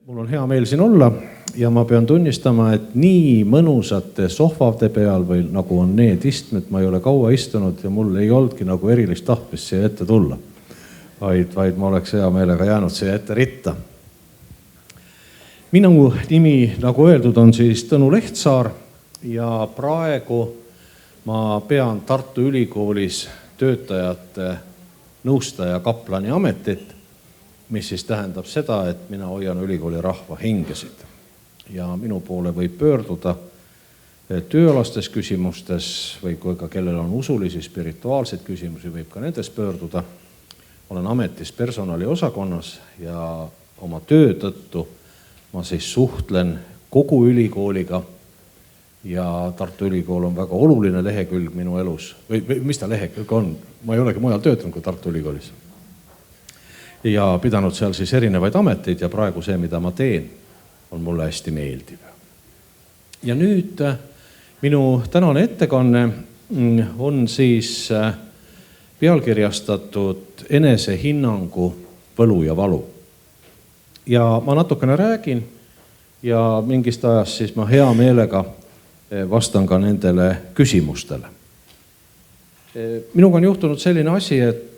Mul on hea meel siin olla ja ma pean tunnistama, et nii mõnusate sohvade peal või nagu on need istmed, ma ei ole kaua istunud ja mul ei olnudki nagu erilist tahtmist siia ette tulla, vaid ma oleks hea meelega jäänud siia ette ritta. Minu nimi, nagu öeldud, on siis Tõnu Lehtsaar ja praegu ma pean Tartu Ülikoolis töötajate nõustaja kaplani ametit, mis siis tähendab seda, et mina hoian ülikooli rahva hingesid. Ja minu poole võib pöörduda tööalastes küsimustes või kui ka kellel on usulisi, spirituaalseid küsimusi, võib ka nendes pöörduda. Olen ametis personaliosakonnas ja oma töö tõttu ma siis suhtlen kogu ülikooliga ja Tartu Ülikool on väga oluline lehekülg minu elus. Või mis ta lehekülg on? Ma ei olegi mujal töötanud kui Tartu Ülikoolis. Ja pidanud seal siis erinevaid ameteid ja praegu see, mida ma teen, on mulle hästi meeldiv. Ja nüüd minu tänane ettekanne on siis pealkirjastatud enesehinnangu võlu ja valu. Ja ma natukene räägin ja mingist ajast siis ma hea meelega vastan ka nendele küsimustele. Minuga on juhtunud selline asi, et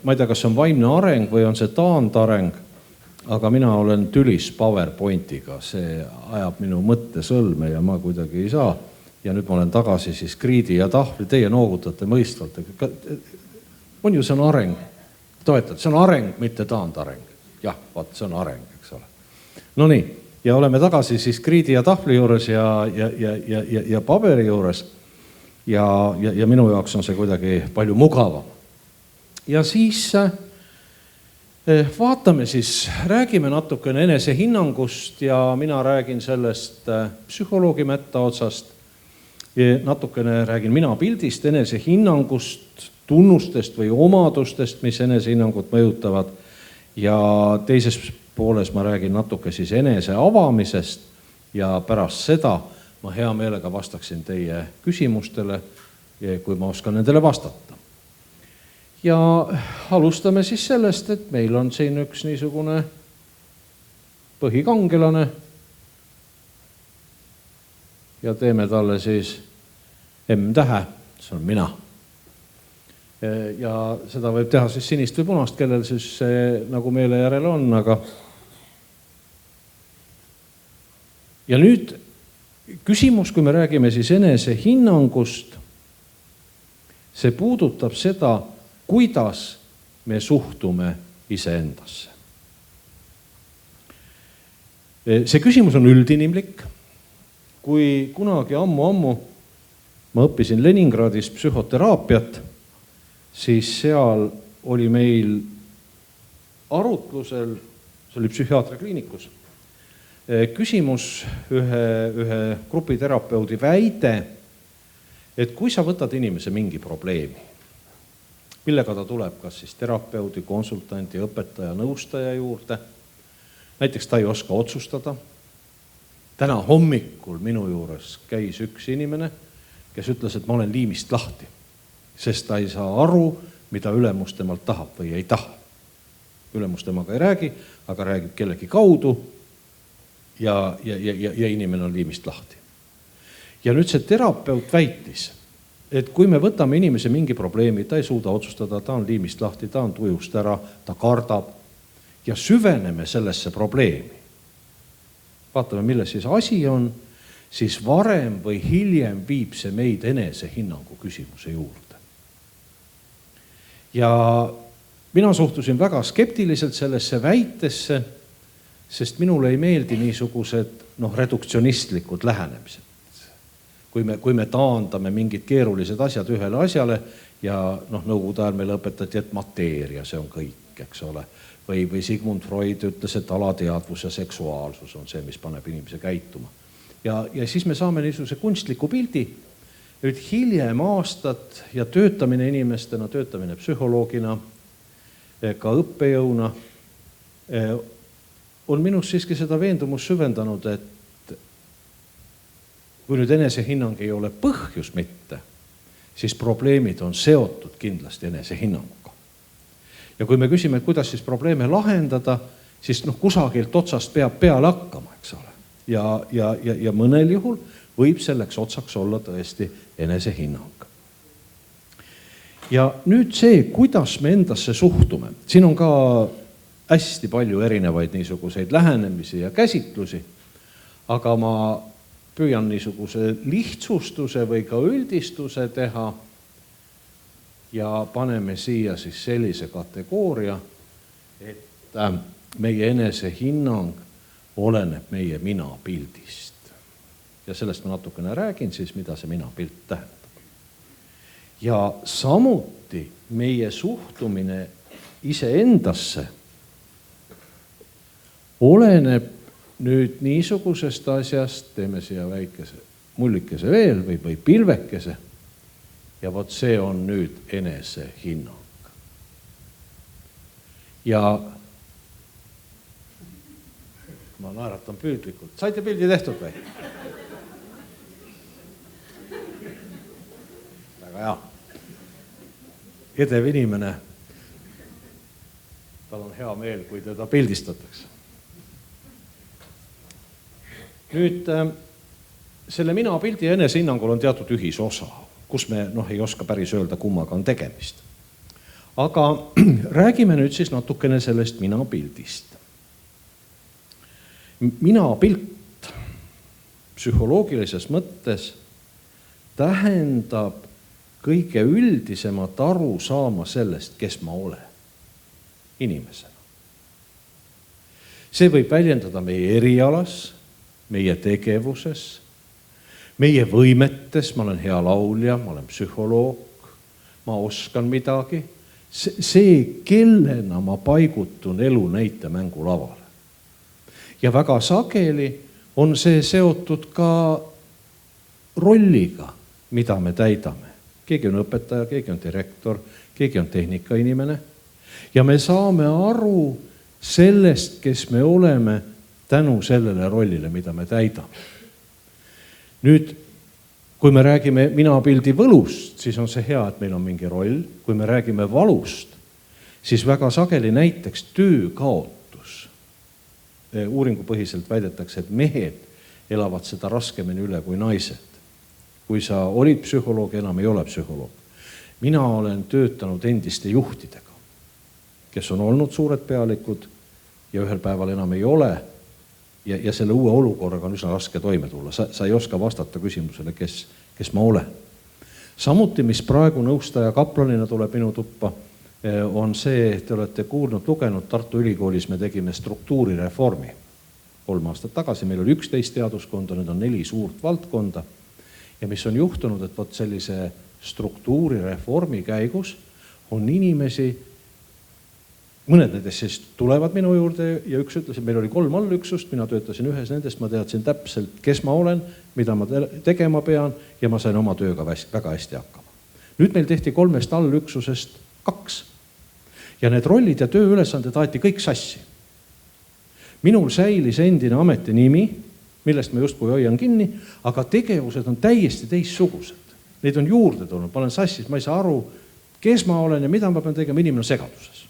ma ei tea, kas see on vaimne areng või on see taandareng, aga mina olen tülis PowerPointiga, see ajab minu mõttesõlme ja ma kuidagi ei saa. Ja nüüd ma olen tagasi siis kriidi ja tahvli, teie noogutate mõistvalt. On ju, see on areng. Toetad, see on areng, mitte taandareng. Jah, vaat, see on areng, eks ole. No nii, ja oleme tagasi siis kriidi ja tahvli juures ja paberi juures ja minu jaoks on see kuidagi palju mugavam. Ja siis vaatame siis, räägime natukene enesehinnangust ja mina räägin sellest psühholoogi mätta otsast. Natukene räägin mina pildist, enesehinnangust, tunnustest või omadustest, mis enesehinnangut mõjutavad. Ja teises pooles ma räägin natuke siis enese avamisest ja pärast seda ma hea meelega vastaksin teie küsimustele, kui ma oskan nendele vastata. Ja alustame siis sellest, et meil on siin üks niisugune põhikangelane ja teeme talle siis M-tähe, see on mina. Ja seda võib teha siis sinist või punast, kellel siis see nagu meele järele on, aga ja nüüd küsimus, kui me räägime siis enesehinnangust, see puudutab seda, kuidas me suhtume iseendasse. See küsimus on üldinimlik. Kui kunagi ammu ma õppisin Leningradis psühhoteraapiat, siis seal oli meil arutlusel, see oli psühhiaatriakliinikus, küsimus ühe grupiterapeudi väide, et kui sa võtad inimese mingi probleemi, millega ta tuleb kas siis terapeudi, konsultanti, õpetaja, nõustaja juurde. Näiteks ta ei oska otsustada. Täna hommikul minu juures käis üks inimene, kes ütles, et ma olen liimist lahti, sest ta ei saa aru, mida ülemus temalt tahab või ei taha. Ülemus temaga ei räägi, aga räägib kellegi kaudu ja inimene on liimist lahti. Ja nüüd see terapeut väitis, et kui me võtame inimese mingi probleemi, ta ei suuda otsustada, ta on liimist lahti, ta on tujust ära, ta kardab ja süveneme sellesse probleemi. Vaatame, milles siis asi on, siis varem või hiljem viib see meid enesehinnangu küsimuse juurde. Ja mina suhtusin väga skeptiliselt sellesse väitesse, sest minule ei meeldi niisugused reduktsionistlikud lähenemised. Kui me taandame mingid keerulised asjad ühele asjale ja nõukogude ajal meile õpetati, et mateeria, see on kõik, eks ole. Või Sigmund Freud ütles, et alateadvus ja seksuaalsus on see, mis paneb inimese käituma. Ja siis me saame niisuguse kunstliku pildi. Nüüd hiljem aastat ja töötamine inimestena, töötamine psühholoogina, ka õppejõuna, on minus siiski seda veendumust süvendanud, et kui nüüd enesehinnang ei ole põhjus mitte, siis probleemid on seotud kindlasti enesehinnanguga. Ja kui me küsime, kuidas siis probleeme lahendada, siis kusagilt otsast peab peale hakkama, eks ole. Ja mõnel juhul võib selleks otsaks olla tõesti enesehinnang. Ja nüüd see, kuidas me endasse suhtume. Siin on ka hästi palju erinevaid niisuguseid lähenemisi ja käsitlusi, aga ma püüan niisuguse lihtsustuse või ka üldistuse teha ja paneme siia siis sellise kategooria, et meie enesehinnang oleneb meie minapildist. Ja sellest ma natukene räägin siis, mida see minapilt tähendab. Ja samuti meie suhtumine iseendasse oleneb nüüd niisugusest asjast, teeme siia väikese mullikese veel või pilvekese, ja vot see on nüüd enesehinnang. Ja ma naeratan püüdlikult. Saite pildi tehtud või? Väga hea. Edev inimene, tal on hea meel, kui teda pildistatakse. Nüüd selle minapildi ja enesehinnangul on teatud ühisosa, kus me ei oska päris öelda, kummaga on tegemist. Aga räägime nüüd siis natukene sellest minapildist. Minapilt psühholoogilises mõttes tähendab kõige üldisemat aru saama sellest, kes ma olen inimesena. See võib väljendada meie erialas, meie tegevuses, meie võimetes, ma olen hea laulja, ma olen psühholoog, ma oskan midagi. See, kellena ma paigutun elu näitemängu lavale. Ja väga sageli on see seotud ka rolliga, mida me täidame. Keegi on õpetaja, keegi on direktor, keegi on tehnikainimene. Ja me saame aru sellest, kes me oleme tänu sellele rollile, mida me täidame. Nüüd, kui me räägime minapildi võlust, siis on see hea, et meil on mingi roll. Kui me räägime valust, siis väga sageli näiteks töökaotus. Uuringupõhiselt väidetakse, et mehed elavad seda raskemini üle kui naised. Kui sa olid psühholoog, enam ei ole psühholoog. Mina olen töötanud endiste juhtidega, kes on olnud suured pealikud ja ühel päeval enam ei ole. Ja selle uue olukorraga on üsna raske toime tulla. Sa ei oska vastata küsimusele, kes ma olen. Samuti, mis praegu nõustaja kaplanina tuleb minu tuppa, on see, te olete kuulnud, lugenud, Tartu Ülikoolis me tegime struktuurireformi 3 aastat tagasi. Meil oli 11 teaduskonda, nüüd on 4 suurt valdkonda. Ja mis on juhtunud, et vot sellise struktuurireformi käigus on inimesi, mõned nendest siis tulevad minu juurde ja üks ütles, et meil oli 3 allüksust, mina töötasin ühes nendest, ma teadsin täpselt, kes ma olen, mida ma tegema pean ja ma sain oma tööga väga hästi hakkama. Nüüd meil tehti 3 allüksusest 2 ja need rollid ja tööülesanded aeti kõik sassi. Minul säilis endine ametinimi, millest ma justkui hoian kinni, aga tegevused on täiesti teissugused. Neid on juurde tulnud, ma olen sassis, ma ei saa aru, kes ma olen ja mida ma pean tegema, inimene segaduses.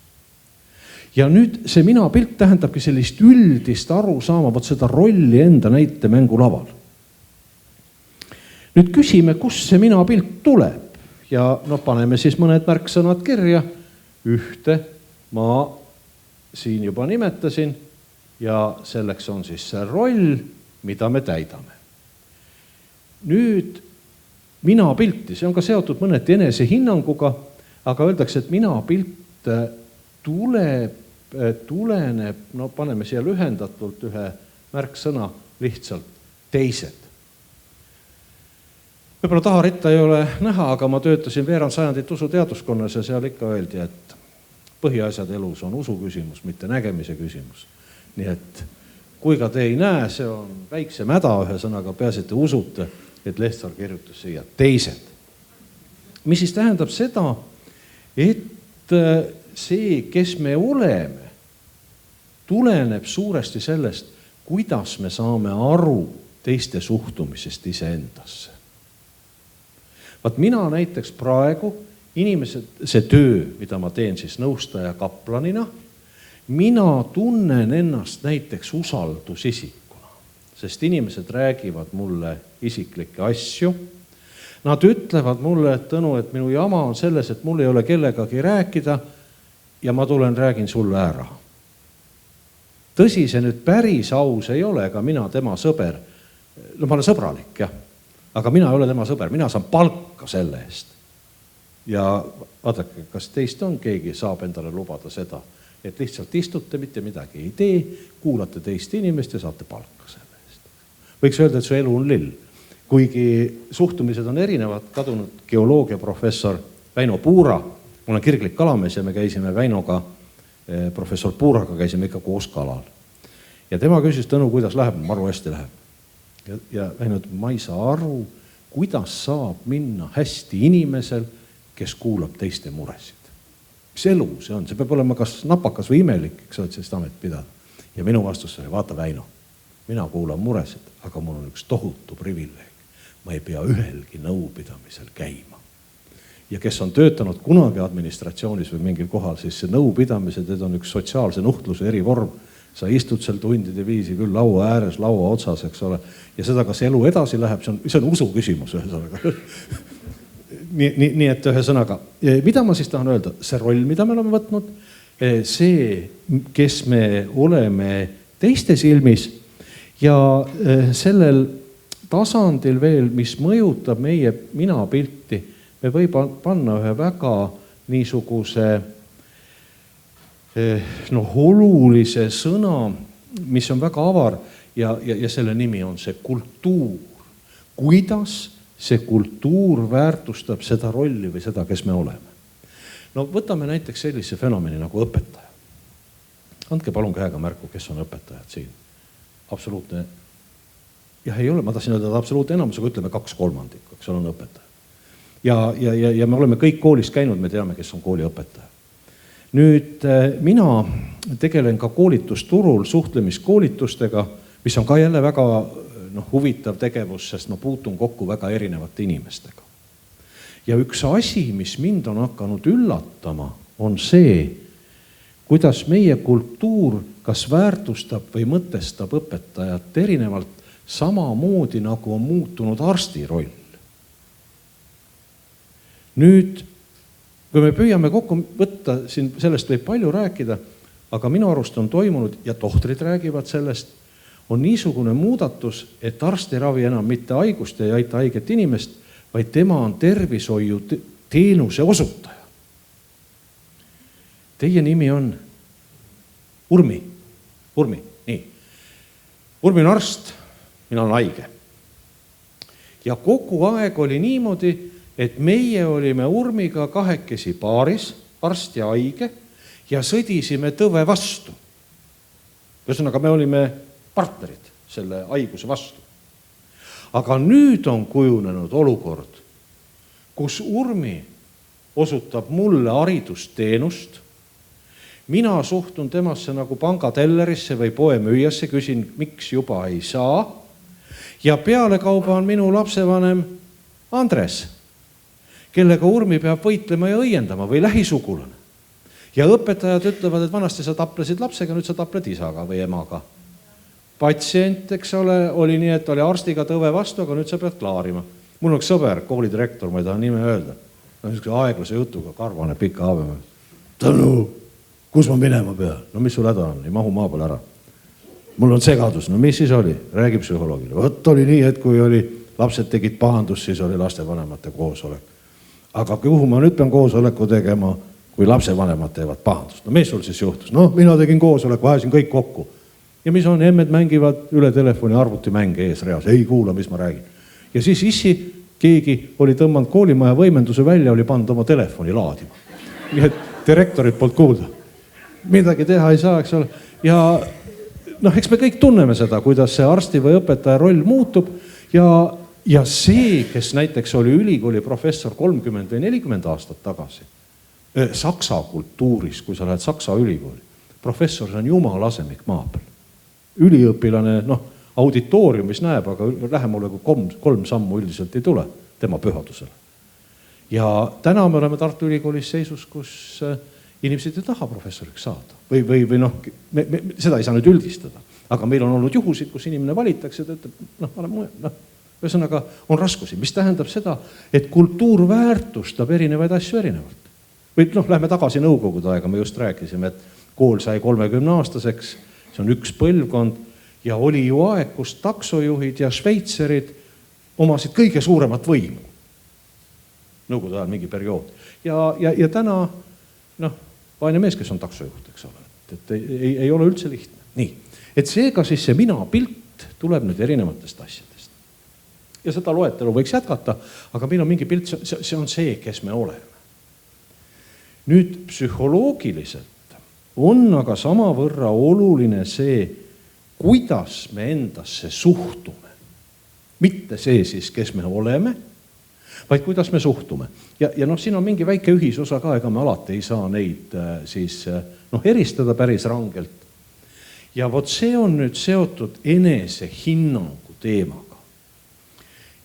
Ja nüüd see minapilt tähendabki sellist üldist aru saama, vot seda rolli enda näitemängu laval. Nüüd küsime, kus see minapilt tuleb ja paneme siis mõned märksõnad kirja. Ühte ma siin juba nimetasin ja selleks on siis see roll, mida me täidame. Nüüd minapilti, see on ka seotud mõneti enesehinnanguga, aga öeldakse, et minapilt tuleneb, paneme siia lühendatult ühe märksõna lihtsalt, teised. Võib-olla taharitta ei ole näha, aga ma töötasin veerand sajandit usuteaduskonnas ja seal ikka öeldi, et põhiasjad elus on usu küsimus, mitte nägemise küsimus. Nii et kui ka te ei näe, see on väiksem häda ühesõnaga, peaasi, et te usute, et Lehtsaar kirjutas siia teised. Mis siis tähendab seda, et see, kes me oleme, tuleneb suuresti sellest, kuidas me saame aru teiste suhtumisest iseendasse. Vaat mina näiteks praegu, inimesed, see töö, mida ma teen siis nõustaja kaplanina, mina tunnen ennast näiteks usaldusisikuna, sest inimesed räägivad mulle isiklikke asju. Nad ütlevad mulle, et Tõnu, et minu jama on selles, et mul ei ole kellegagi rääkida ja ma tulen räägin sulle ära. Tõsi, see nüüd päris aus ei ole, ega mina tema sõber. No ma olen sõbralik, jah. Aga mina ei ole tema sõber, mina saan palka selle eest. Ja vaadake, kas teist on keegi saab endale lubada seda, et lihtsalt istute, mitte midagi ei tee, kuulate teist inimest ja saate palka selle eest. Võiks öelda, et su elu on lill. Kuigi suhtumised on erinevad, kadunud geoloogiaprofessor Väino Puura, mul on kirglik kalamees ja me käisime Väinoga, professor Puuraga käisime ikka koos kalal. Ja tema küsis, Tõnu, kuidas läheb, maru hästi läheb. Ja Väino, ma ei saa aru, kuidas saab minna hästi inimesel, kes kuulab teiste muresid. Mis elu see on? See peab olema kas napakas või imelik, eks oled sellist amet pidada. Ja minu vastus oli, vaata Väino, mina kuulan muresid, aga mul on üks tohutu privileeg. Ma ei pea ühelgi nõupidamisel käima. Ja kes on töötanud kunagi administratsioonis või mingil kohal, siis see nõupidamised, need on üks sotsiaalse nuhtluse erivorm. Sa istud seal tundide viisi küll laua ääres, laua otsas, eks ole. Ja seda, kas elu edasi läheb, see on usu küsimus ühesõnaga. Nii et ühesõnaga, mida ma siis tahan öelda? See roll, mida me oleme võtnud, see, kes me oleme teiste silmis ja sellel tasandil veel, mis mõjutab meie minapilti, me võib panna ühe väga niisuguse olulise sõna, mis on väga avar ja selle nimi on see kultuur. Kuidas see kultuur väärtustab seda rolli või seda, kes me oleme? No võtame näiteks sellise fenomeni nagu õpetaja. Andke palun käega märku, kes on õpetajad siin. Absoluutne. Ja ei ole, ma tahtsin öelda, et absoluutne enamus, aga ütleme 2/3, eks on õpetaja. Ja me oleme kõik koolis käinud, me teame, kes on kooli õpetaja. Nüüd mina tegelen ka koolitusturul suhtlemiskoolitustega, mis on ka jälle väga huvitav tegevus, sest ma puutun kokku väga erinevate inimestega. Ja üks asi, mis mind on hakanud üllatama, on see, kuidas meie kultuur kas väärtustab või mõtestab õpetajat erinevalt, samamoodi nagu on muutunud arsti roll. Nüüd, kui me püüame kokku võtta, siin sellest võib palju rääkida, aga minu arust on toimunud, ja tohtrid räägivad sellest, on niisugune muudatus, et arstiravi enam mitte haigust ei aita haiget inimest, vaid tema on tervishoiu teenuse osutaja. Teie nimi on Urmi, nii. Urmi on arst, mina olen haige. Ja kogu aeg oli niimoodi, et meie olime Urmiga kahekesi paaris, arst ja haige, ja sõdisime tõve vastu. Ühesõnaga, me olime partnerid selle haiguse vastu. Aga nüüd on kujunenud olukord, kus Urmi osutab mulle haridusteenust. Mina suhtun temasse nagu pangatellerisse või poemüüjasse, küsin, miks juba ei saa. Ja pealekauba on minu lapsevanem Andres, kellega Urmi peab võitlema ja õiendama või lähisugulane. Ja õpetajad ütlevad, et vanasti sa taplesid lapsega, nüüd sa tapled isaga või emaga. Patsient, eks ole, oli nii, et oli arstiga tõve vastu, aga nüüd sa pead klaarima. Mul on üks sõber, koolidirektor, ma ei taha nime öelda. Aeglase jutuga, karvane, pika haabema. Tõnu, kus ma minema pean? No mis sul häda on? Ei mahu maa peal ära. Mul on segadus. No mis siis oli? Räägi psühholoogile. Võt oli nii, et kui oli lapsed tegid pahandus, siis oli lastevanemate koosolek. Aga kuhu ma nüüd pean koosoleku tegema, kui lapsevanemad teevad pahandust? No mis sul siis juhtus? No mina tegin koosoleku, ajasin kõik kokku. Ja mis on, emmed mängivad üle telefoni arvutimänge ees reas. Ei kuula, mis ma räägin. Ja siis issi keegi oli tõmmanud koolimaja võimenduse välja, oli pannud oma telefoni laadima. Nii et direktorit poolt kuulda. Midagi teha ei saa, eks ole. Ja eks me kõik tunneme seda, kuidas see arsti või õpetaja roll muutub ja see, kes näiteks oli ülikooli professor 30 või 40 aastat tagasi, saksa kultuuris, kui sa lähed saksa ülikooli, professor, see on jumalasemik maa peal. Üliõpilane, auditooriumis näeb, aga lähemale kui 3 sammu üldiselt ei tule tema pühadusele. Ja täna me oleme Tartu Ülikoolis seisus, kus inimesed ei taha professoriks saada või noh, seda ei saa nüüd üldistada, aga meil on olnud juhusid, kus inimene valitakse, ta ütleb, ühesõnaga on raskusi, mis tähendab seda, et kultuur väärtustab erinevaid asju erinevalt. Või lähme tagasi nõukogude aega, me just rääkisime, et kool sai 30-aastaseks, see on üks põlvkond ja oli ju aeg, kus taksojuhid ja šveitserid omasid kõige suuremat võimu. Nõukogude ajal mingi periood. Ja täna, vaene mees, kes on taksojuht, eks ole, et ei ole üldse lihtne. Nii, et seega siis see mina pilt tuleb nüüd erinevatest asjadest. Ja seda loetelu võiks jätkata, aga meil on mingi pilt, see on see, kes me oleme. Nüüd psühholoogiliselt on aga samavõrra oluline see, kuidas me endasse suhtume. Mitte see siis, kes me oleme, vaid kuidas me suhtume. Ja siin on mingi väike ühisosa ka, ega me alati ei saa neid siis eristada päris rangelt. Ja vot see on nüüd seotud enesehinnangu teemaga.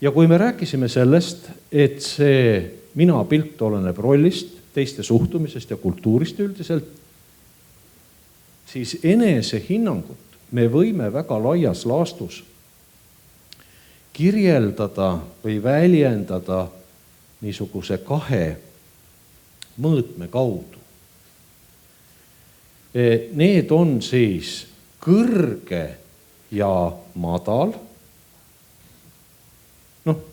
Ja kui me rääkisime sellest, et see mina pilt oleneb rollist, teiste suhtumisest ja kultuurist üldiselt, siis enesehinnangut me võime väga laias laastus kirjeldada või väljendada niisuguse 2 mõõtme kaudu. Need on siis kõrge ja madal.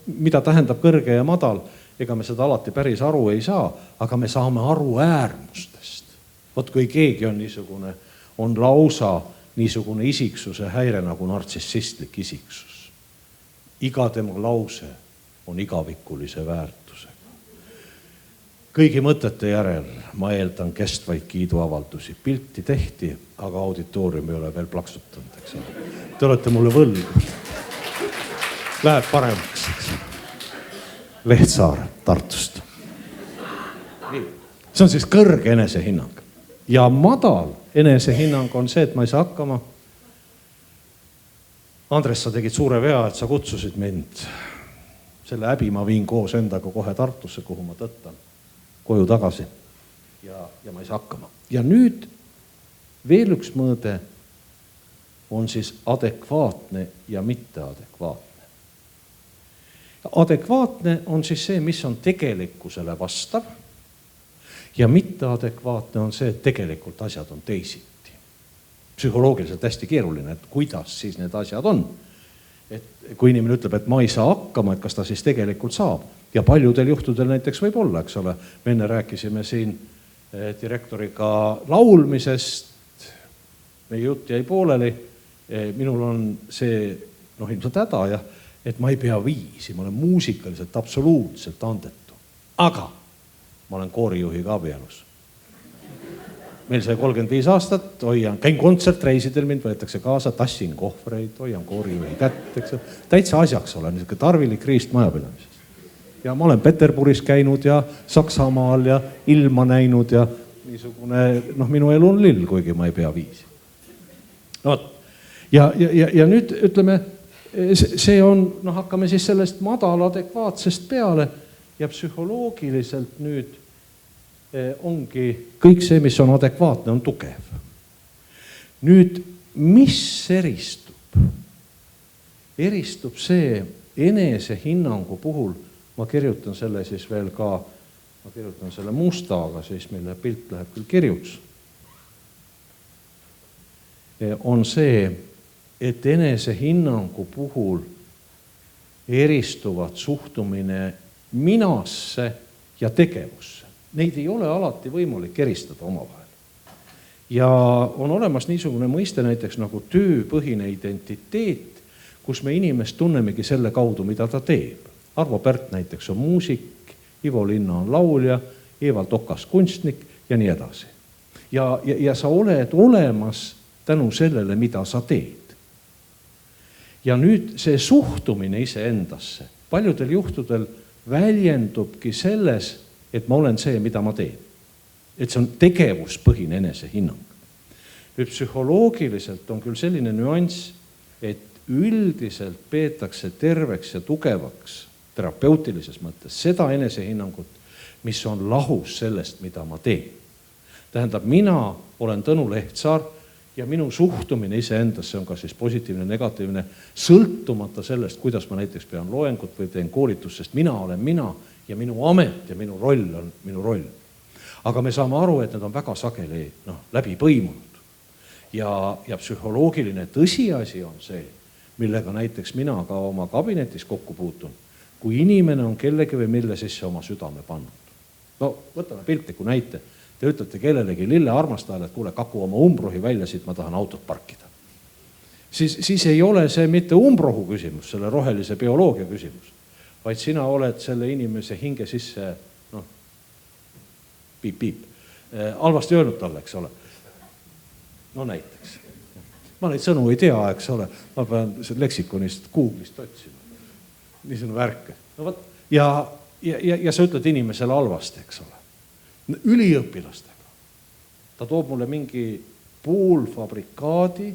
Mida tähendab kõrge ja madal? Ega me seda alati päris aru ei saa, aga me saame aru äärmustest. Vot kui keegi on niisugune, on lausa niisugune isiksuse häire nagu nartsissistlik isiksus. Iga tema lause on igavikulise väärtusega. Kõigi mõtete järel ma eeldan kestvaid kiiduavaldusi. Pilti tehti, aga auditoorium ei ole veel plaksutanud, eks ole. Te olete mulle võlgu. Läheb paremaks, eks ole. Lehtsaar Tartust. See on siis kõrge enesehinnang. Ja madal enesehinnang on see, et ma ei saa hakkama. Andres, sa tegid suure vea, et sa kutsusid mind. Selle häbi ma viin koos endaga kohe Tartusse, kuhu ma tõttan koju tagasi. Ja ma ei saa hakkama. Ja nüüd veel üks mõõde on siis adekvaatne ja mitteadekvaatne. Adekvaatne on siis see, mis on tegelikkusele vastav ja mitteadekvaatne on see, et tegelikult asjad on teisiti. Psühholoogiliselt hästi keeruline, et kuidas siis need asjad on. Et kui inimene ütleb, et ma ei saa hakkama, et kas ta siis tegelikult saab. Ja paljudel juhtudel näiteks võib olla, eks ole. Me enne rääkisime siin direktoriga laulmisest, meie jutt jäi pooleli, minul on see ilmselt häda ja et ma ei pea viisi, ma olen muusikaliselt absoluutselt andetu. Aga ma olen koorijuhiga abielus. Meil sai 35 aastat, käin kontsertreisidel, mind võetakse kaasa, tassin kohvreid, hoian koorijuhi kätt, eks. Täitsa asjaks olen, niisugune tarvilik riist majapidamises. Ja ma olen Peterburis käinud ja Saksamaal ja ilma näinud ja niisugune, minu elu on lill, kuigi ma ei pea viisi. Ja nüüd ütleme, see on, hakkame siis sellest madal adekvaatsest peale ja psühholoogiliselt nüüd ongi kõik see, mis on adekvaatne, on tugev. Nüüd, mis eristub? Eristub see enesehinnangu puhul, ma kirjutan selle siis veel ka, ma kirjutan selle mustaga siis, mille pilt läheb küll kirjuks, on see, et enesehinnangu puhul eristuvad suhtumine minasse ja tegevusse. Neid ei ole alati võimalik eristada omavahel. Ja on olemas niisugune mõiste näiteks nagu tööpõhine identiteet, kus me inimest tunnemegi selle kaudu, mida ta teeb. Arvo Pärt näiteks on muusik, Ivo Linna on laulja, Evald Okas kunstnik ja nii edasi. Ja sa oled olemas tänu sellele, mida sa teed. Ja nüüd see suhtumine iseendasse paljudel juhtudel väljendubki selles, et ma olen see, mida ma teen. Et see on tegevuspõhine enesehinnang. Nüüd psühholoogiliselt on küll selline nüanss, et üldiselt peetakse terveks ja tugevaks terapeutilises mõttes seda enesehinnangut, mis on lahus sellest, mida ma teen. Tähendab, mina olen Tõnu Lehtsaar ja minu suhtumine iseendasse on ka siis positiivne, negatiivne, sõltumata sellest, kuidas ma näiteks pean loengut või teen koolitust, sest mina olen mina ja minu amet ja minu roll on minu roll. Aga me saame aru, et need on väga sageli läbi põimunud. Ja psühholoogiline tõsiasi on see, millega näiteks mina ka oma kabinetis kokku puutun, kui inimene on kellegi või mille sisse oma südame pannud. No võtame piltliku näite. Te ütlete kellelegi lille armastajale, et kuule, kaku oma umbrohi välja, siit ma tahan autot parkida. Siis ei ole see mitte umbrohu küsimus, selle rohelise bioloogia küsimus, vaid sina oled selle inimese hinge sisse, piip, halvasti öelnud talle, eks ole. No näiteks. Ma neid sõnu ei tea, eks ole. Ma pean leksikonist, Google'ist otsima. Niisugune värk. No võt, ja sa ütled inimesele halvasti, eks ole. Üliõpilastega. Ta toob mulle mingi poolfabrikaadi,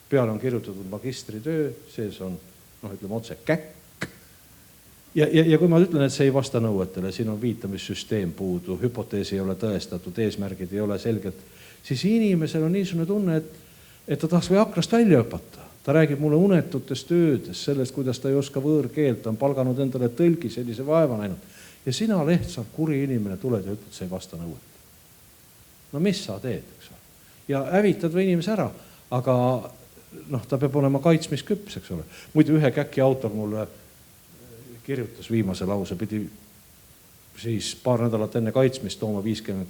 peale on kirjutatud magistritöö, sees on, ütleme otse, käkk. Ja kui ma ütlen, et see ei vasta nõuetele, siin on viitamissüsteem puudu, hüpoteesi ei ole tõestatud, eesmärgid ei ole selgelt, siis inimesel on niisugune tunne, et ta tahaks või aknast välja õpata. Ta räägib mulle unetutest töödest, sellest, kuidas ta ei oska võõrkeelt, ta on palganud endale tõlgi, sellise vaeva näinud. Ja sina, Lehtsaar, kuri inimene, tuled ja ütled, see ei vasta nõuetele. No mis sa teed, eks ole? Ja hävitad või inimese ära, aga ta peab olema kaitsmisküps, eks ole. Muidu ühe käki autor mulle kirjutas viimase lause, pidi siis paar nädalat enne kaitsmist tooma 50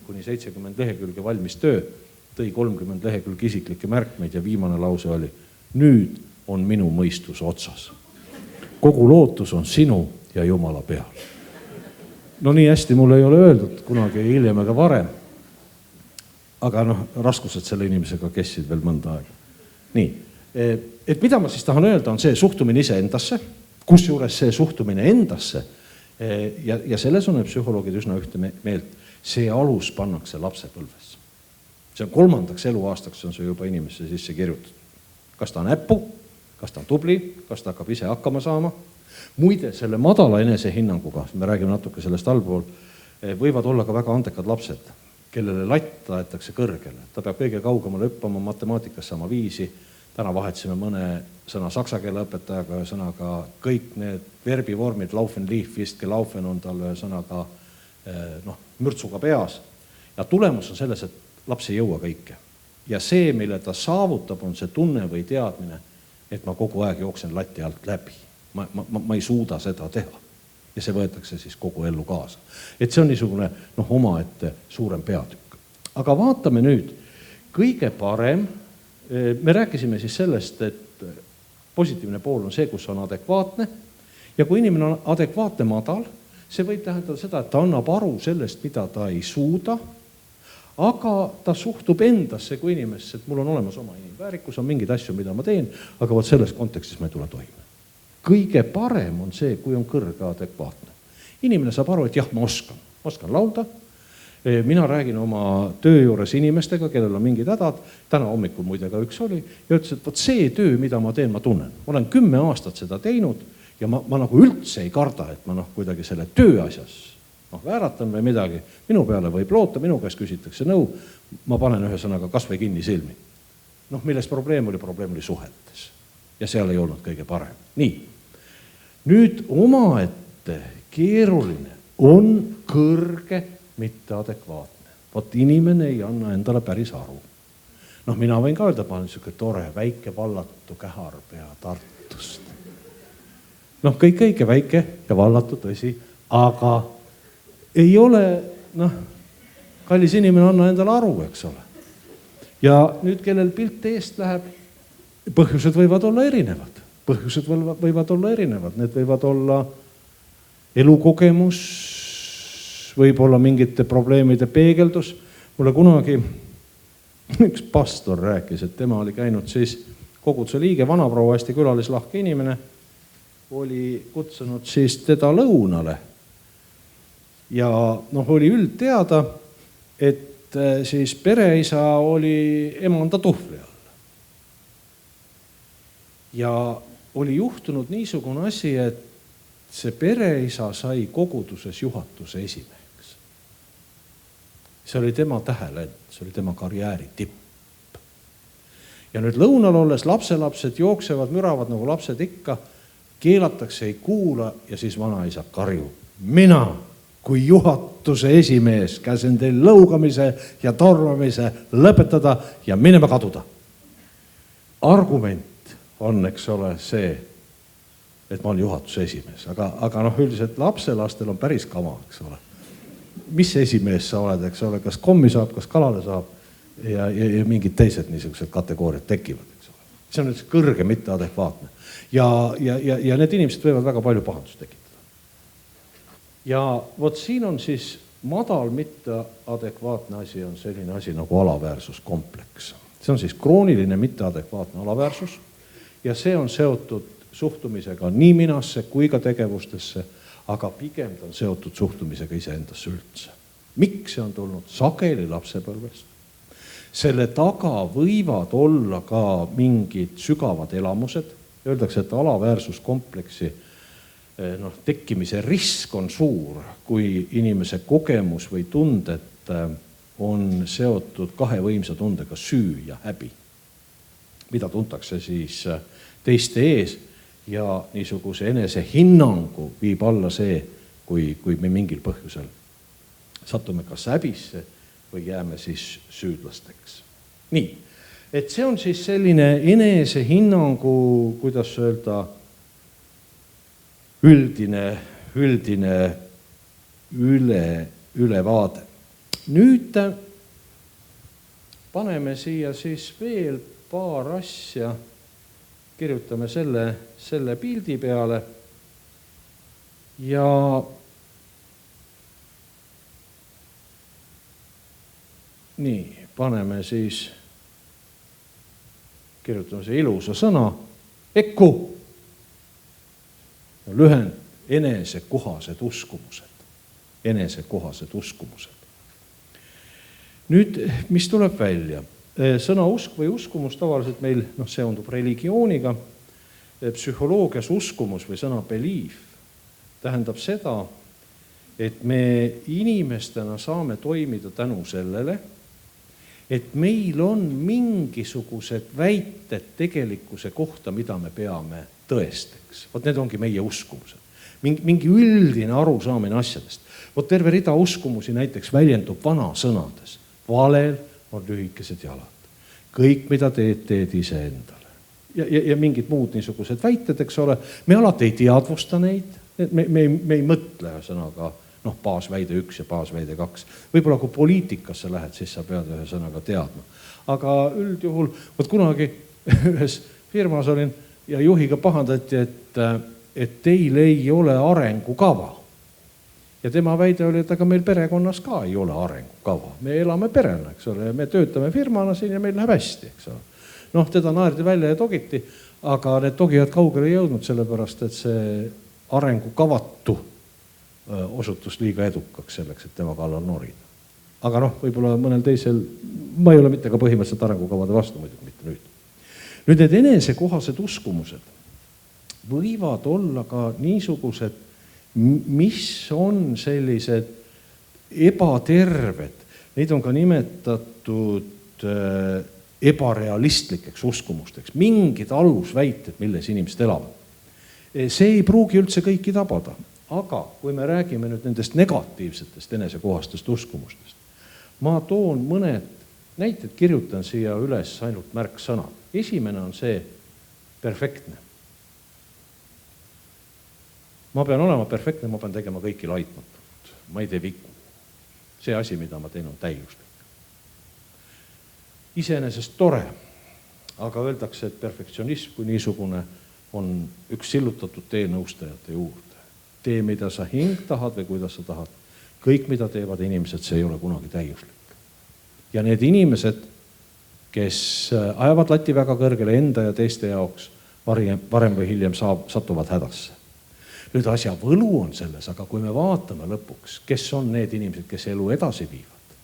kuni 70 lehekülge valmis töö, tõi 30 lehekülge isiklikke märkmeid ja viimane lause oli: nüüd on minu mõistus otsas. Kogu lootus on sinu ja Jumala peal. No nii hästi mulle ei ole öeldud kunagi hiljem ega varem. Aga raskused selle inimesega kestsid veel mõnda aega. Nii, et mida ma siis tahan öelda, on see suhtumine ise endasse, kusjuures see suhtumine endasse ja selles on psühholoogid üsna ühte meelt, see alus pannakse lapsepõlves. See on 3. eluaastaks on see juba inimesse sisse kirjutatud. Kas ta on äppu, kas ta on tubli, kas ta hakkab ise hakkama saama. Muide, selle madala enesehinnanguga, me räägime natuke sellest allpool, võivad olla ka väga andekad lapsed, kellele latt aetakse kõrgele. Ta peab kõige kaugemale hüppama, matemaatikas sama 5. Täna vahetasime mõne sõna saksa keele õpetajaga, sõnaga kõik need verbivormid, laufen, liif, vistke, laufen on tal sõnaga mürtsuga peas. Ja tulemus on selles, et laps ei jõua kõike. Ja see, mille ta saavutab, on see tunne või teadmine, et ma kogu aeg jooksen lati alt läbi. Ma ei suuda seda teha. Ja see võetakse siis kogu ellu kaasa. Et see on niisugune omaette suurem peatükk. Aga vaatame nüüd, kõige parem, me rääkisime siis sellest, et positiivne pool on see, kus on adekvaatne. Ja kui inimene on adekvaatne madal, see võib tähendada seda, et ta annab aru sellest, mida ta ei suuda, aga ta suhtub endasse kui inimesse, et mul on olemas oma inimväärikus, on mingeid asju, mida ma teen, aga vot selles kontekstis ma ei tule toime. Kõige parem on see, kui on kõrge adekvaatne. Inimene saab aru, et jah, ma oskan laulda. Mina räägin oma töö juures inimestega, kellel on mingid hädad. Täna hommikul muide ka üks oli ja ütles, et vot see töö, mida ma teen, ma tunnen. Ma olen 10 aastat seda teinud ja ma nagu üldse ei karda, et ma kuidagi selle töö asjas vääratan või midagi. Minu peale võib loota, minu käest küsitakse nõu. Ma panen ühe sõnaga kas või kinni silmi. Milles probleem oli suhetes. Ja seal ei olnud kõige parem. Nii, nüüd omaette keeruline on kõrge, mitte adekvaatne. Vot inimene ei anna endale päris aru. Mina võin ka öelda, ma olen niisugune tore, väike vallatu käharpea Tartust. Kõik õige, väike ja vallatu, tõsi, aga ei ole, kallis inimene anna endale aru, eks ole. Ja nüüd, kellel pilt eest läheb, põhjused võivad olla erinevad. Need võivad olla elukogemus, võib olla mingite probleemide peegeldus. Mulle kunagi üks pastor rääkis, et tema oli käinud siis koguduse liige, vanaproua, hästi külalislahke inimene, oli kutsunud siis teda lõunale. Ja oli üld teada, et siis pereisa oli emanda tuhvli all. Ja oli juhtunud niisugune asi, et see pereisa sai koguduses juhatuse esimeheks. see oli tema tähelend, see oli tema karjääri tipp. Ja nüüd lõunal olles lapselapsed jooksevad, müravad nagu lapsed ikka, keelatakse, ei kuula ja siis vanaisa karjub. Mina kui juhatuse esimees käsin teil lõugamise ja tormamise lõpetada ja minema kaduda. Argument on, eks ole, see, et ma olen juhatuse esimees, aga üldiselt lapselastel on päris kama, eks ole. Mis esimees sa oled, eks ole, kas kommi saab, kas kalale saab ja mingid teised niisugused kategooriad tekivad, eks ole. See on kõrge mitteadekvaatne. Ja need inimesed võivad väga palju pahandust tekitada. Ja vot siin on siis madal mitteadekvaatne asi on selline asi nagu alaväärsuskompleks. See on siis krooniline mitteadekvaatne alaväärsus ja see on seotud suhtumisega nii minasse kui ka tegevustesse, aga pigem on seotud suhtumisega iseendasse üldse. Miks see on tulnud? Sageli lapsepõlvest. Selle taga võivad olla ka mingid sügavad elamused. Öeldakse, et alaväärsuskompleksi tekkimise risk on suur, kui inimese kogemus või tunded on seotud kahe võimsa tundega süü ja häbi, mida tuntakse siis teiste ees ja niisuguse enesehinnangu viib alla see, kui me mingil põhjusel satume kas häbisse või jääme siis süüdlasteks. Nii, et see on siis selline enesehinnangu, kuidas öelda, üldine ülevaade. Nüüd paneme siia siis veel paar asja, kirjutame selle pildi peale ja nii, paneme siis, kirjutame see ilusa sõna, EKU. Lühend, enesekohased uskumused. Enesekohased uskumused. Nüüd, mis tuleb välja? Sõna usk või uskumus tavaliselt meil seondub religiooniga. Psühholoogias uskumus või sõna belief tähendab seda, et me inimestena saame toimida tänu sellele, et meil on mingisugused väited tegelikkuse kohta, mida me peame tõesteks. Vot need ongi meie uskumused. Mingi üldine arusaamine asjadest. Vot terve rida uskumusi näiteks väljendub vanasõnades. Valel on lühikesed jalad. Kõik, mida teed ise endale. Ja mingid muud niisugused väited, eks ole. Me alati ei teadvusta neid. Me ei mõtle sõnaga baasväide 1 ja baasväide 2. Võib-olla kui poliitikasse lähed, siis sa pead ühe sõnaga teadma. Aga üldjuhul, vot kunagi ühes firmas olin ja juhiga pahandati, et teil ei ole arengukava. Ja tema väide oli, et aga meil perekonnas ka ei ole arengukava. Me elame perena, eks ole, ja me töötame firmana siin ja meil läheb hästi, eks ole. Teda naerdi välja ja togiti, aga need togijad kaugele ei jõudnud, sellepärast, et see arengukavatu osutus liiga edukaks selleks, et tema kallal norida. Aga võib-olla mõnel teisel, ma ei ole mitte ka põhimõtteliselt arengukavade vastu, muidugi mitte nüüd. Nüüd need enesekohased uskumused võivad olla ka niisugused, mis on sellised ebaterved. Neid on ka nimetatud ebarealistlikeks uskumusteks. Mingid alusväited, milles inimesed elavad. See ei pruugi üldse kõiki tabada. Aga kui me räägime nüüd nendest negatiivsetest enesekohastest uskumustest, ma toon mõned näited, kirjutan siia üles ainult märksõnad. Esimene on see perfektne. Ma pean olema perfektne, ma pean tegema kõiki laitmatult. Ma ei tee vigu. See asi, mida ma teen, on täiuslik. Iseenesest tore, aga öeldakse, et perfektsionism kui niisugune on üks sillutatud tee nõustajate juurde. Tee, mida sa hing tahad või kuidas sa tahad. Kõik, mida teevad inimesed, see ei ole kunagi täiuslik. Ja need inimesed, kes ajavad lati väga kõrgele enda ja teiste jaoks, varem või hiljem satuvad hädasse. Nüüd asja võlu on selles, aga kui me vaatame lõpuks, kes on need inimesed, kes elu edasi viivad,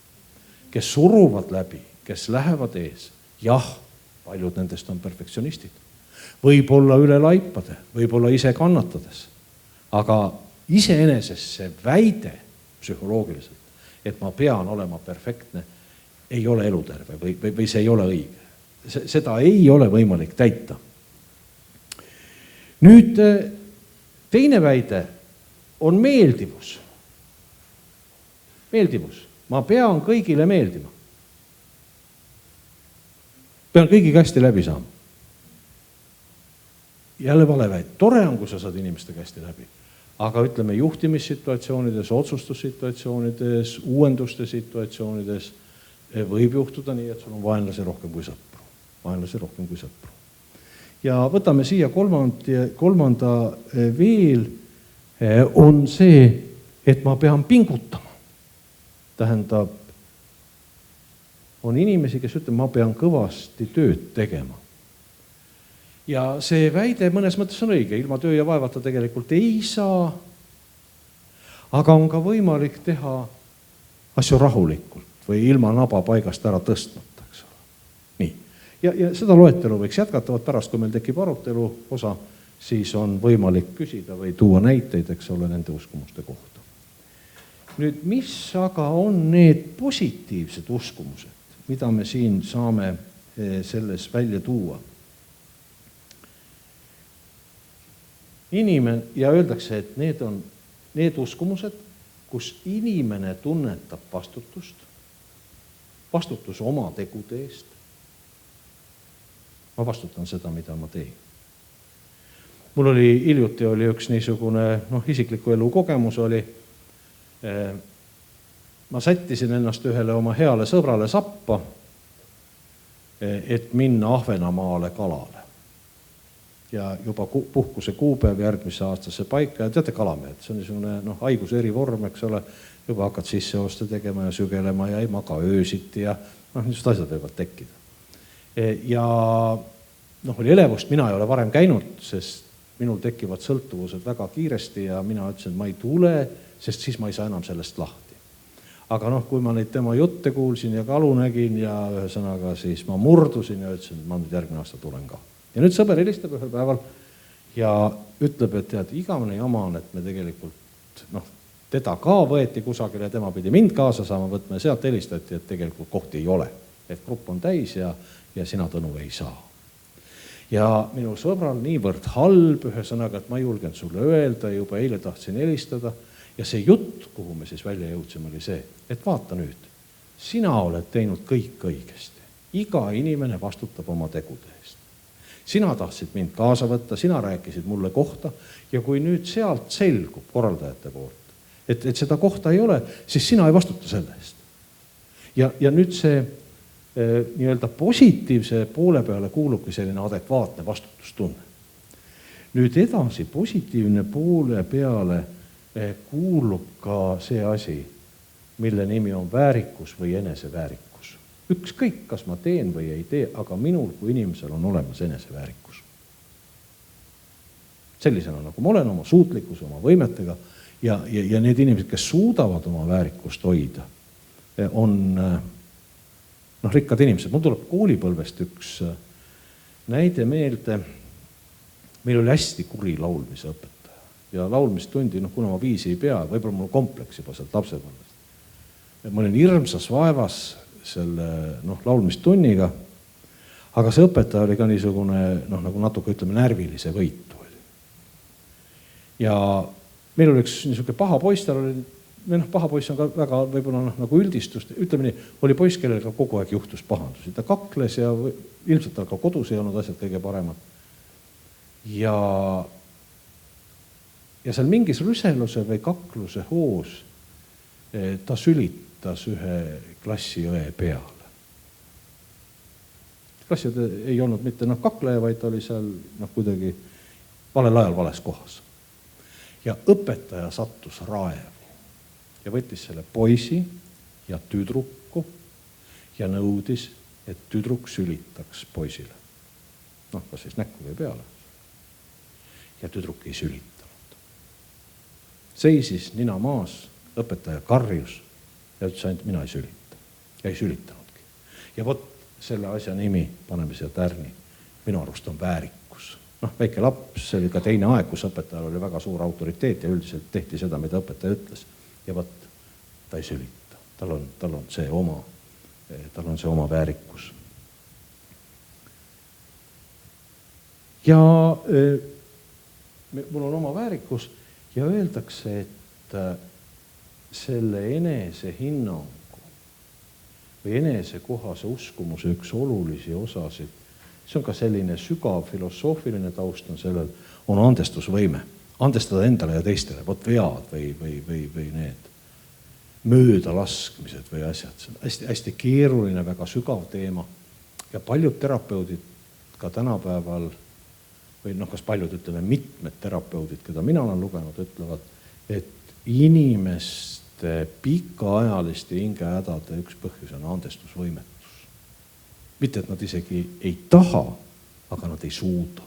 kes suruvad läbi, kes lähevad ees, jah, paljud nendest on perfektsionistid. Võib-olla üle laipade, võib-olla ise kannatades. Aga iseenesest see väide psühholoogiliselt, et ma pean olema perfektne, ei ole eluterve või see ei ole õige. Seda ei ole võimalik täita. Nüüd teine väide on meeldivus. Meeldivus. Ma pean kõigile meeldima. Pean kõigiga hästi läbi saama. Jälle vale väide. Tore on, kui sa saad inimestega hästi läbi. Aga ütleme juhtimissituatsioonides, otsustussituatsioonides, uuenduste situatsioonides võib juhtuda nii, et sul on vaenlasi rohkem kui sõpru. Vaenlasi rohkem kui sõpru. Ja võtame siia kolmanda veel, on see, et ma pean pingutama. Tähendab, on inimesi, kes ütleb, ma pean kõvasti tööd tegema. Ja see väide mõnes mõttes on õige, ilma töö ja vaevata tegelikult ei saa, aga on ka võimalik teha asju rahulikult või ilma naba paigast ära tõstmata, eks ole. Nii. Ja seda loetelu võiks jätkata, pärast kui meil tekib arutelu osa, siis on võimalik küsida või tuua näiteid, eks ole, nende uskumuste kohta. Nüüd, mis aga on need positiivsed uskumused, mida me siin saame selles välja tuua? Ja öeldakse, et need on need uskumused, kus inimene tunnetab vastutust, vastutus oma tegude eest. Ma vastutan seda, mida ma teen. Mul oli hiljuti üks niisugune isikliku elu kogemus oli. Ma sättisin ennast ühele oma heale sõbrale sappa, et minna Ahvenamaale kalale. Ja juba puhkuse kuupäev järgmisse aastasse paika ja teate kalamehed, see on niisugune haiguse erivorm, eks ole, juba hakkad sisseoste tegema ja sügelema ja ei maga öösiti ja niisugused asjad võivad tekkida. Ja oli elevust, mina ei ole varem käinud, sest minul tekivad sõltuvused väga kiiresti ja mina ütlesin, et ma ei tule, sest siis ma ei saa enam sellest lahti. Aga kui ma neid tema jutte kuulsin ja kalu nägin ja ühesõnaga siis ma murdusin ja ütlesin, et ma nüüd järgmine aasta tulen ka. Ja nüüd sõber helistab ühel päeval ja ütleb, et tead, igavene jama on, et me tegelikult, teda ka võeti kusagile, tema pidi mind kaasa saama võtma ja sealt helistati, et tegelikult kohti ei ole. Et grupp on täis ja sina Tõnu ei saa. Ja minu sõbral niivõrd halb, ühesõnaga, et ma ei julgenud sulle öelda, juba eile tahtsin helistada ja see jutt, kuhu me siis välja jõudsime, oli see, et vaata nüüd, sina oled teinud kõik õigesti. Iga inimene vastutab oma tegude eest. Sina tahtsid mind kaasa võtta, sina rääkisid mulle kohta ja kui nüüd sealt selgub korraldajate poolt, et seda kohta ei ole, siis sina ei vastuta selle eest. Ja nüüd see nii-öelda positiivse poole peale kuulubki selline adekvaatne vastutustunne. Nüüd edasi positiivne poole peale kuulub ka see asi, mille nimi on väärikus või eneseväärikus. Ükskõik, kas ma teen või ei tee, aga minul kui inimesel on olemas eneseväärikus. Sellisena nagu ma olen oma suutlikkus, oma võimetega ja need inimesed, kes suudavad oma väärikust hoida, on rikkad inimesed. Mul tuleb koolipõlvest üks näide meelde. Meil oli hästi kuri laulmise õpetaja ja laulmistundi, kuna ma viisi ei pea, võib-olla mul kompleks juba sealt lapsepõlvest. Ma olin hirmsas vaevas selle laulmistunniga, aga see õpetaja oli ka niisugune, nagu natuke ütleme, närvilise võitu. Ja meil oli üks niisugune paha poiss, tal oli, paha poiss on ka väga võib-olla nagu üldistust, ütleme nii, oli poiss, kellel ka kogu aeg juhtus pahandusi. Ta kakles ja ilmselt tal ka kodus ei olnud asjad kõige paremad. Ja seal mingis rüseluse või kakluse hoos ta sülitas ühe klassiõe peale. Klassiõe ei olnud mitte kakleja, vaid ta oli seal kuidagi valel ajal vales kohas. Ja õpetaja sattus raevu ja võttis selle poisi ja tüdruku ja nõudis, et tüdruk sülitaks poisile. Kas siis näkku või peale. Ja tüdruk ei sülitanud. Seisis nina maas, õpetaja karjus ja ütles ainult, mina ei sülita. Ja ei sülitanudki. Ja vot selle asja nimi, paneme siia tärni, minu arust on väärikus. Väike laps, see oli ka teine aeg, kus õpetajal oli väga suur autoriteet ja üldiselt tehti seda, mida õpetaja ütles. Ja vot ta ei sülita. tal on see oma väärikus. Ja mul on oma väärikus ja öeldakse, et selle enesehinnangu või enesekohase uskumuse üks olulisi osasid, see on ka selline sügav filosoofiline taust on sellel, on andestusvõime. Andestada endale ja teistele, vot vead või need möödalaskmised või asjad. See on hästi keeruline, väga sügav teema ja paljud terapeudid ka tänapäeval või kas paljud, ütleme, mitmed terapeudid, keda mina olen lugenud, ütlevad, et inimeste pikaajaliste hingehädade üks põhjus on andestusvõimetus. Mitte, et nad isegi ei taha, aga nad ei suuda.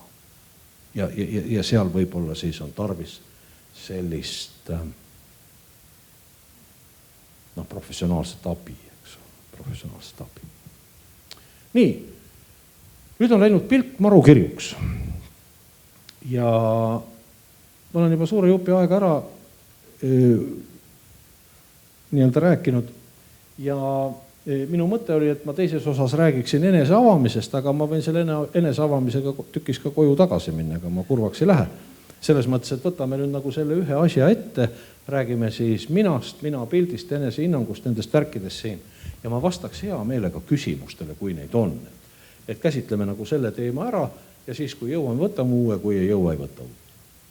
Ja seal võib-olla siis on tarvis sellist professionaalset abi, eks ole, professionaalset abi. Nii, nüüd on läinud pilk maru kirjuks. Ja ma olen juba suure jupi aega ära nii-öelda rääkinud ja minu mõte oli, et ma teises osas räägiksin enese avamisest, aga ma võin selle enese avamisega tükis ka koju tagasi minna, aga ma kurvaks ei lähe. Selles mõttes, et võtame nüüd nagu selle ühe asja ette, räägime siis minast, mina pildist, enese hinnangust, nendest värkidest siin ja ma vastaks hea meelega küsimustele, kui neid on. Et käsitleme nagu selle teema ära ja siis, kui jõuame, võtame uue, kui ei jõua, ei võta uue.